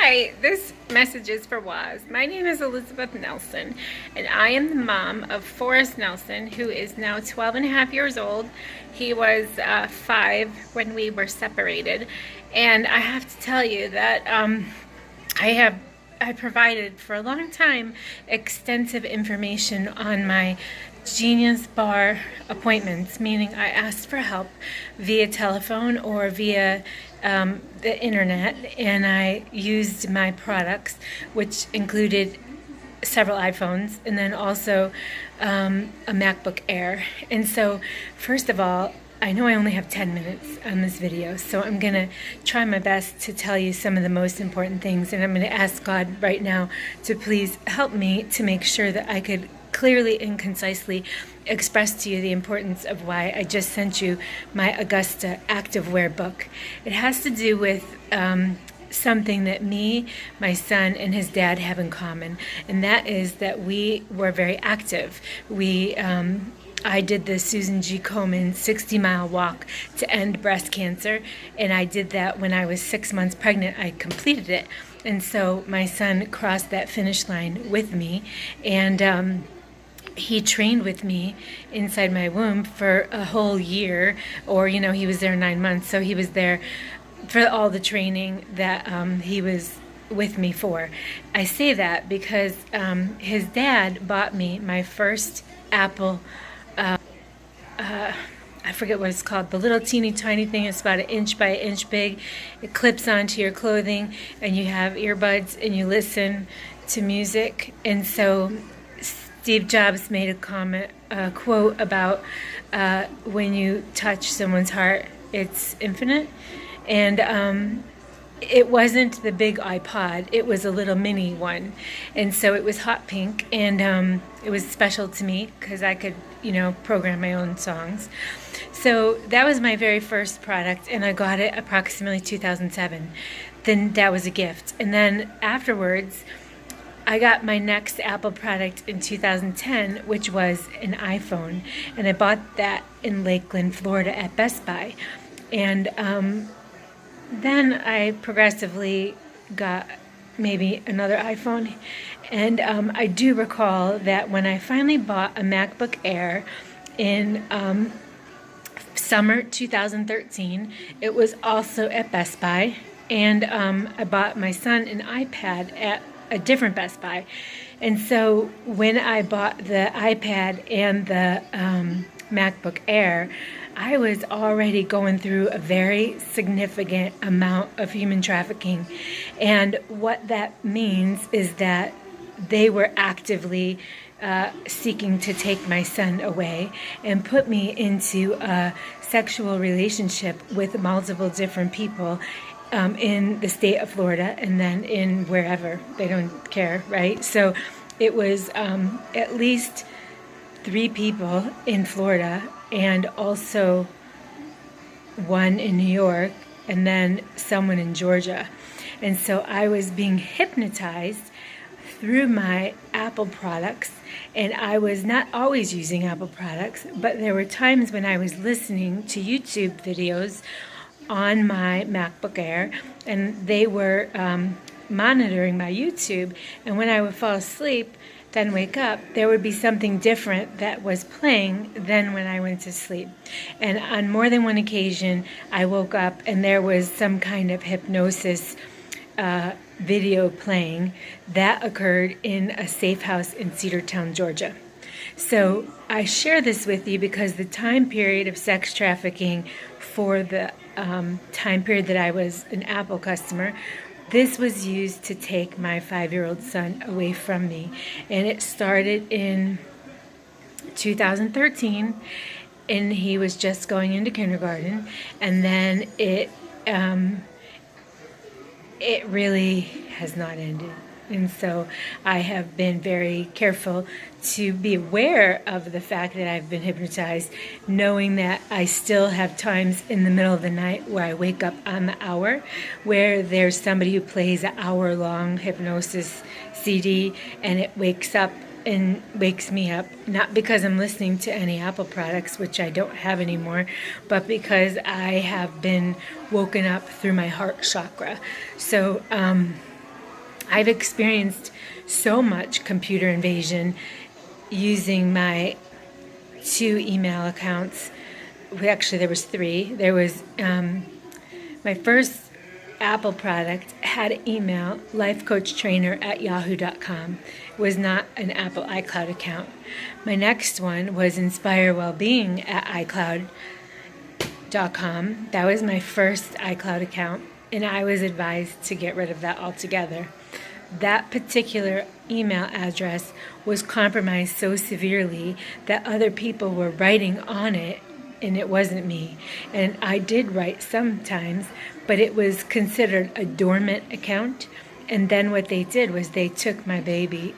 Hi, this message is for Waz. My name is Elizabeth Nelson, and I am the mom of Forrest Nelson, who is now 12 and a half years old. He was 5 when we were separated, and I have to tell you that I provided for a long time extensive information on my Genius Bar appointments, meaning I asked for help via telephone or via the internet, and I used my products, which included several iPhones and then also a MacBook Air. And so, first of all, I know I only have 10 minutes on this video, so I'm going to try my best to tell you some of the most important things, and I'm going to ask God right now to please help me to make sure that I could clearly and concisely express to you the importance of why I just sent you my Augusta Activewear book. It has to do with something that me, my son, and his dad have in common, and that is that we were very active. I did the Susan G. Komen 60-mile walk to end breast cancer, and I did that when I was 6 months pregnant. I completed it, and so my son crossed that finish line with me, and he trained with me inside my womb for a whole year, or he was there 9 months, so he was there for all the training that he was with me for. I say that because his dad bought me my first Apple, I forget what it's called, the little teeny tiny thing. It's about 1 inch by 1 inch big. It clips onto your clothing, and you have earbuds and you listen to music. And so Steve Jobs made a quote about when you touch someone's heart, it's infinite. And it wasn't the big iPod, it was a little mini one. And so it was hot pink, and it was special to me because I could, program my own songs. So that was my very first product, and I got it approximately 2007. Then that was a gift. And then afterwards, I got my next Apple product in 2010, which was an iPhone, and I bought that in Lakeland, Florida at Best Buy. And then I progressively got maybe another iPhone, and I do recall that when I finally bought a MacBook Air in summer 2013, it was also at Best Buy, and I bought my son an iPad at a different Best Buy. And so when I bought the iPad and the MacBook Air, I was already going through a very significant amount of human trafficking. And what that means is that they were actively seeking to take my son away and put me into a sexual relationship with multiple different people in the state of Florida, and then in wherever. They don't care, right? So it was at least 3 people in Florida, and also 1 in New York, and then someone in Georgia. And so I was being hypnotized through my Apple products, and I was not always using Apple products, but there were times when I was listening to YouTube videos on my MacBook Air, and they were monitoring my YouTube, and when I would fall asleep, then wake up, there would be something different that was playing than when I went to sleep. And on more than one occasion, I woke up and there was some kind of hypnosis video playing that occurred in a safe house in Cedartown, Georgia. So I share this with you because the time period of sex trafficking for the time period that I was an Apple customer, this was used to take my 5-year-old son away from me. And it started in 2013, and he was just going into kindergarten. And then it really has not ended. And so I have been very careful to be aware of the fact that I've been hypnotized, knowing that I still have times in the middle of the night where I wake up on the hour, where there's somebody who plays an hour-long hypnosis CD, and it wakes me up, not because I'm listening to any Apple products, which I don't have anymore, but because I have been woken up through my heart chakra. So I've experienced so much computer invasion using my 2 email accounts. Actually, there was 3. There was my first Apple product had an email, lifecoachtrainer@yahoo.com. It was not an Apple iCloud account. My next one was inspirewellbeing@icloud.com. That was my first iCloud account, and I was advised to get rid of that altogether. That particular email address was compromised so severely that other people were writing on it, and it wasn't me. And I did write sometimes, but it was considered a dormant account. And then what they did was they took my baby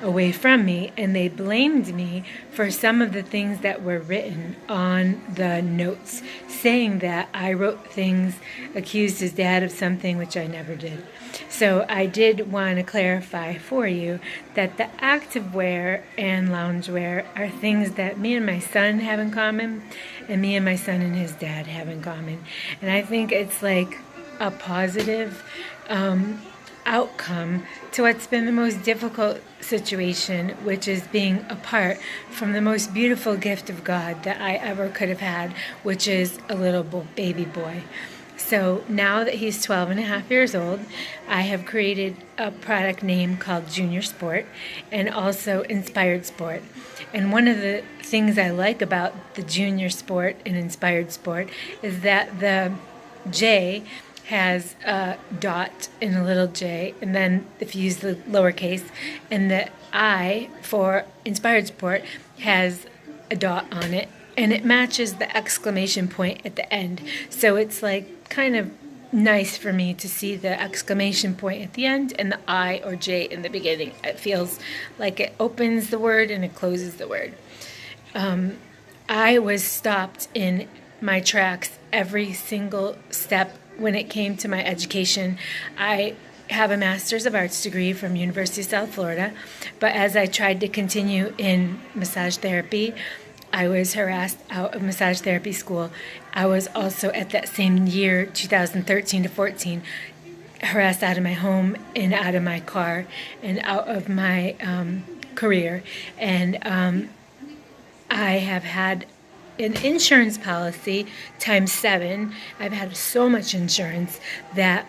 away from me, and they blamed me for some of the things that were written on the notes, saying that I wrote things, accused his dad of something, which I never did. So I did want to clarify for you that the activewear and loungewear are things that me and my son have in common, and me and my son and his dad have in common. And I think it's like a positive outcome to what's been the most difficult situation, which is being apart from the most beautiful gift of God that I ever could have had, which is a little baby boy. So now that he's 12 and a half years old, I have created a product name called Junior Sport and also Inspired Sport. And one of the things I like about the Junior Sport and Inspired Sport is that the J has a dot and a little j, and then if you use the lowercase, and the I for Inspired Sport has a dot on it, and it matches the exclamation point at the end. So it's like kind of nice for me to see the exclamation point at the end and the I or J in the beginning. It feels like it opens the word and it closes the word. I was stopped in my tracks every single step when it came to my education. I have a Master's of Arts degree from University of South Florida, but as I tried to continue in massage therapy, I was harassed out of massage therapy school. I was also at that same year, 2013 to 14, harassed out of my home and out of my car and out of my career. And I have had an insurance policy times 7. I've had so much insurance that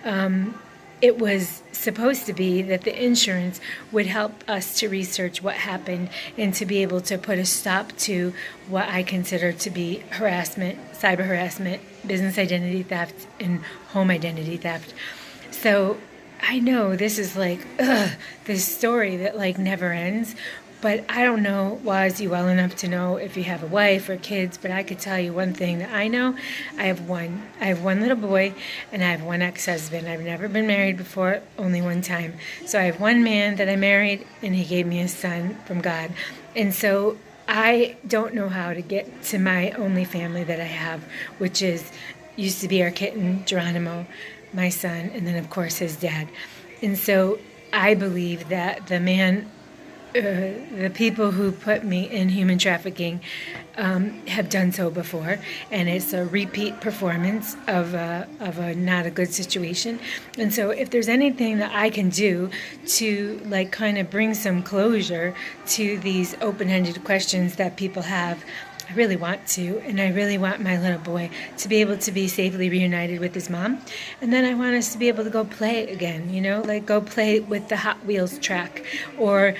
it was supposed to be that the insurance would help us to research what happened and to be able to put a stop to what I consider to be harassment, cyber harassment, business identity theft, and home identity theft. So I know this is like this story that like never ends. But I don't know Wazzy well enough to know if you have a wife or kids, but I could tell you one thing that I know. I have one little boy, and I have one ex-husband. I've never been married before, only one time. So I have one man that I married, and he gave me a son from God. And so I don't know how to get to my only family that I have, which used to be our kitten, Geronimo, my son, and then, of course, his dad. And so I believe that the people who put me in human trafficking have done so before, and it's a repeat performance of a not a good situation. And so if there's anything that I can do to like kind of bring some closure to these open-ended questions that people have, I really want to, and I really want my little boy to be able to be safely reunited with his mom. And then I want us to be able to go play again, like go play with the Hot Wheels track, or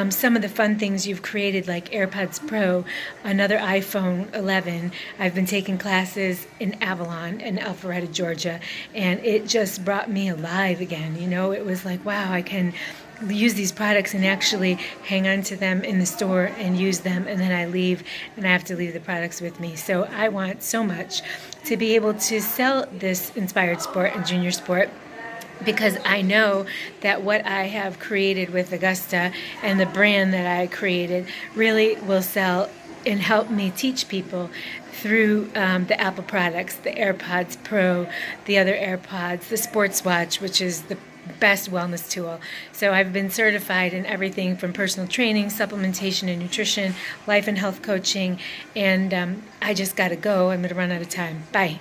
some of the fun things you've created, like AirPods Pro, another iPhone 11. I've been taking classes in Avalon in Alpharetta, Georgia, and it just brought me alive again. It was like, wow, I can use these products and actually hang on to them in the store and use them, and then I leave and I have to leave the products with me. So I want so much to be able to sell this Inspired Sport and Junior Sport, because I know that what I have created with Augusta and the brand that I created really will sell and help me teach people through the Apple products, the AirPods Pro, the other AirPods, the Sports Watch, which is the best wellness tool. So I've been certified in everything from personal training, supplementation and nutrition, life and health coaching, and I just got to go. I'm going to run out of time. Bye.